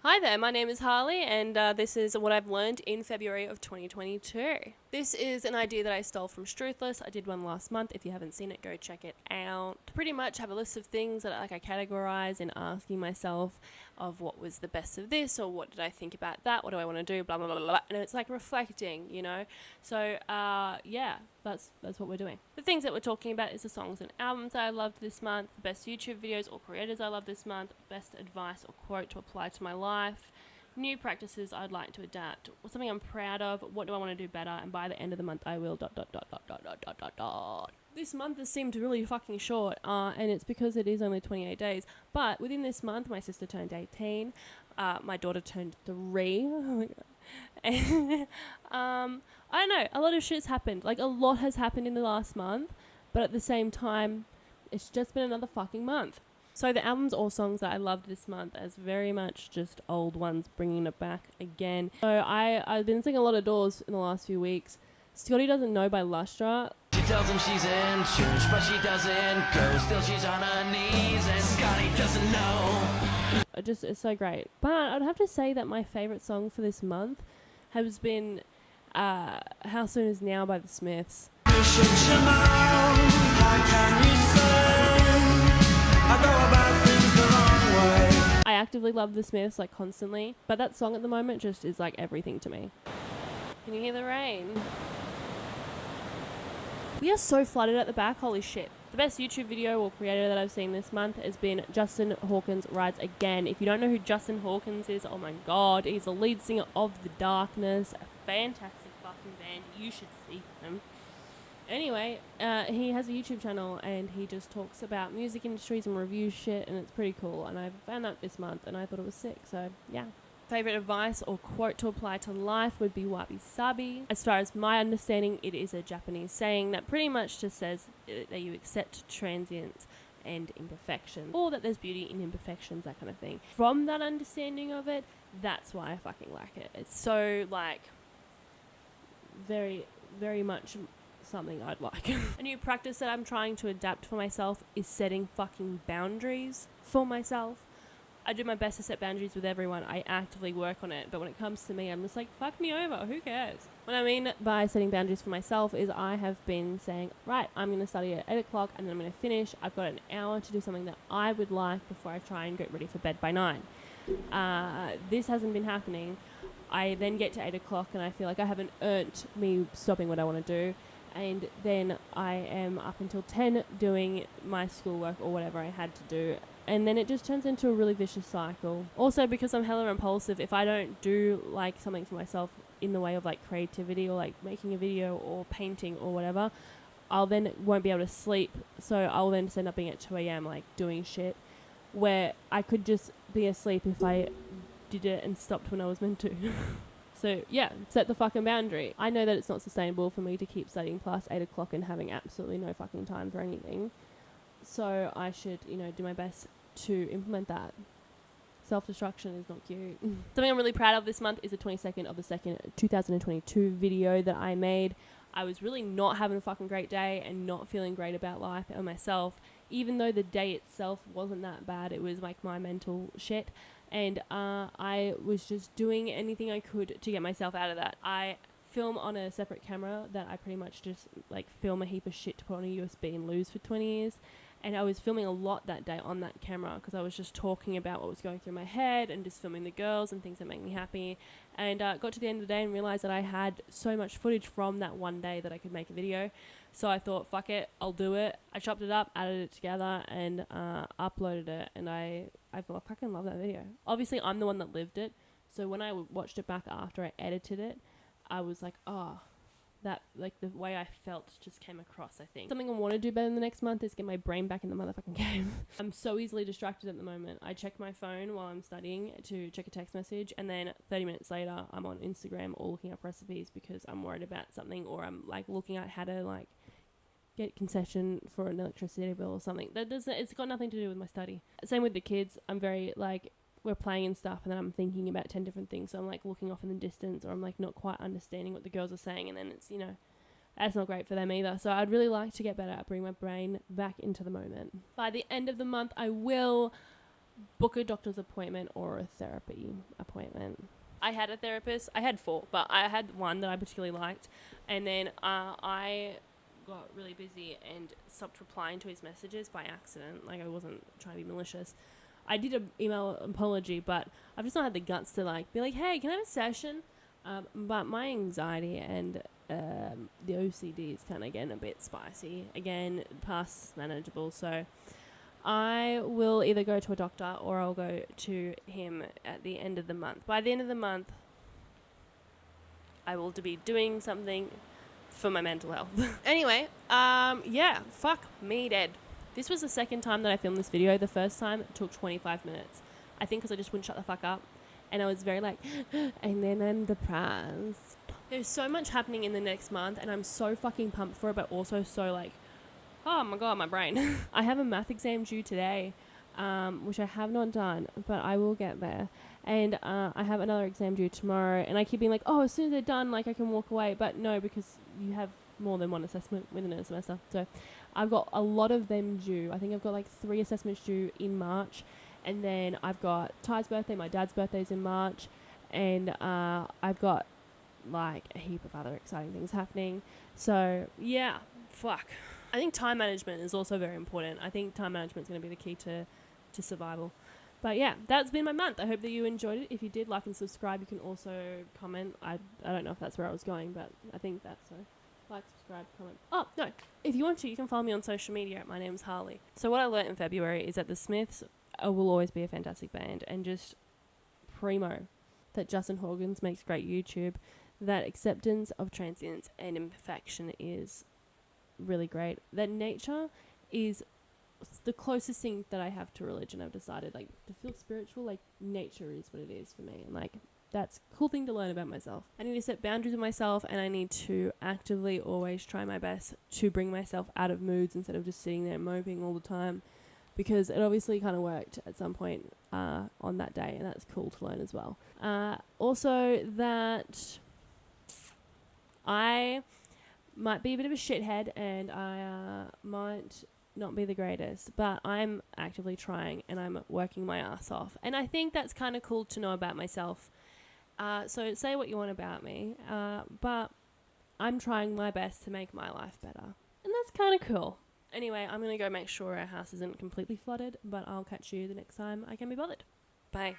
Hi there, my name is Harley, and this is what I've learned in February of 2022. This is an idea that I stole from Struthless. I did one last month. If you haven't seen it, go check it out. Pretty much have a list of things that I categorize in asking myself of what was the best of this, or what did I think about that, what do I want to do, blah, blah, blah, blah. And it's like reflecting, you know? So, yeah, that's what we're doing. The things that we're talking about is the songs and albums that I loved this month, the best YouTube videos or creators I loved this month, best advice or quote to apply to my life, new practices I'd like to adapt, something I'm proud of, what do I want to do better, and by the end of the month I will ... This month has seemed really fucking short, and it's because it is only 28 days. But within this month, my sister turned 18, my daughter turned 3. Oh my god. And, I don't know, a lot of shit's happened. Like, a lot has happened in the last month, but at the same time, it's just been another fucking month. So the albums or songs that I loved this month as very much just old ones, bringing it back again. So I've been singing a lot of Doors in the last few weeks. Scotty Doesn't Know by Lustra. She tells him she's in church, but she doesn't go. Still she's on her knees, and Scotty doesn't know. It's so great. But I'd have to say that my favourite song for this month has been How Soon Is Now by The Smiths. I actively love The Smiths, like, constantly. But that song at the moment just is, like, everything to me. Can you hear the rain? We are so flooded at the back, holy shit. The best YouTube video or creator that I've seen this month has been Justin Hawkins Rides Again. If you don't know who Justin Hawkins is, oh my god, he's the lead singer of The Darkness, a fantastic fucking band. You should see him. Anyway, he has a YouTube channel and he just talks about music industries and reviews shit, and it's pretty cool. And I found that this month and I thought it was sick, so yeah. Favorite advice or quote to apply to life would be wabi sabi. As far as my understanding, it is a Japanese saying that pretty much just says that you accept transience and imperfections, or that there's beauty in imperfections, that kind of thing. From that understanding of it, that's why I fucking like it. It's so, like, very, very much something I'd like. A new practice that I'm trying to adapt for myself is setting fucking boundaries for myself. I do my best to set boundaries with everyone. I actively work on it. But when it comes to me, I'm just like, fuck me over. Who cares? What I mean by setting boundaries for myself is I have been saying, right, I'm going to study at 8 o'clock and then I'm going to finish. I've got an hour to do something that I would like before I try and get ready for bed by 9. This hasn't been happening. I then get to 8 o'clock and I feel like I haven't earned me stopping what I want to do. And then I am up until 10 doing my schoolwork or whatever I had to do. And then it just turns into a really vicious cycle. Also, because I'm hella impulsive, if I don't do, like, something for myself in the way of, like, creativity or, like, making a video or painting or whatever, I'll then won't be able to sleep. So I'll then just end up being at 2 a.m., like, doing shit where I could just be asleep if I did it and stopped when I was meant to. So, yeah, set the fucking boundary. I know that it's not sustainable for me to keep studying past 8 o'clock and having absolutely no fucking time for anything. So I should, do my best to implement that. Self-destruction is not cute. Something I'm really proud of this month is the 22nd of the 2nd, 2022 video that I made. I was really not having a fucking great day and not feeling great about life and myself, even though the day itself wasn't that bad. It was like my mental shit. And I was just doing anything I could to get myself out of that. I film on a separate camera that I pretty much just, like, film a heap of shit to put on a USB and lose for 20 years. And I was filming a lot that day on that camera because I was just talking about what was going through my head and just filming the girls and things that make me happy. And got to the end of the day and realized that I had so much footage from that one day that I could make a video. So I thought, fuck it, I'll do it. I chopped it up, added it together, and uploaded it. And I fucking love that video. Obviously, I'm the one that lived it. So when I watched it back after I edited it, I was like, oh, that, like, the way I felt just came across, I think. Something I want to do better in the next month is get my brain back in the motherfucking game. I'm so easily distracted at the moment. I check my phone while I'm studying to check a text message, and then 30 minutes later, I'm on Instagram or looking up recipes because I'm worried about something, or I'm, like, looking at how to, like, get concession for an electricity bill or something. It's got nothing to do with my study. Same with the kids. I'm very, like, we're playing and stuff, and then I'm thinking about 10 different things. So I'm, like, looking off in the distance, or I'm, like, not quite understanding what the girls are saying, and then it's, that's not great for them either. So I'd really like to get better at bringing my brain back into the moment. By the end of the month, I will book a doctor's appointment or a therapy appointment. I had a therapist. I had 4, but I had one that I particularly liked. And then I got really busy and stopped replying to his messages by accident. Like, I wasn't trying to be malicious. I did an email apology, but I've just not had the guts to, like, be like, hey, can I have a session? But my anxiety and the OCD is kind of getting a bit spicy. Again, past manageable, so I will either go to a doctor or I'll go to him at the end of the month. By the end of the month, I will be doing something for my mental health. Anyway, yeah, fuck me dead. This was the second time that I filmed this video. The first time it took 25 minutes. I think because I just wouldn't shut the fuck up. And I was very like, and then I'm depressed. There's so much happening in the next month and I'm so fucking pumped for it, but also so like, oh my god, my brain. I have a math exam due today, which I have not done, but I will get there. And I have another exam due tomorrow, and I keep being like, oh, as soon as they're done, like, I can walk away. But no, because you have more than one assessment within a semester. So I've got a lot of them due. I think I've got like 3 assessments due in March. And then I've got Ty's birthday, my dad's birthday's in March. And I've got like a heap of other exciting things happening. So yeah, fuck. I think time management is also very important. I think time management is going to be the key to survival. But yeah, that's been my month. I hope that you enjoyed it. If you did, like and subscribe. You can also comment. I don't know if that's where I was going, but I think that's so. Like, subscribe, comment. Oh, no. If you want to, you can follow me on social media. My name's Harley. So what I learnt in February is that the Smiths will always be a fantastic band. And just primo, that Justin Hawkins makes great YouTube. That acceptance of transience and imperfection is really great. That nature is the closest thing that I have to religion. I've decided, like, to feel spiritual, like, nature is what it is for me. And, like, that's a cool thing to learn about myself. I need to set boundaries with myself, and I need to actively always try my best to bring myself out of moods instead of just sitting there moping all the time, because it obviously kind of worked at some point on that day, and that's cool to learn as well. Also, that I might be a bit of a shithead, and I might not be the greatest, but I'm actively trying, and I'm working my ass off. And I think that's kind of cool to know about myself. So say what you want about me, but I'm trying my best to make my life better. And that's kind of cool. Anyway, I'm going to go make sure our house isn't completely flooded, but I'll catch you the next time I can be bothered. Bye.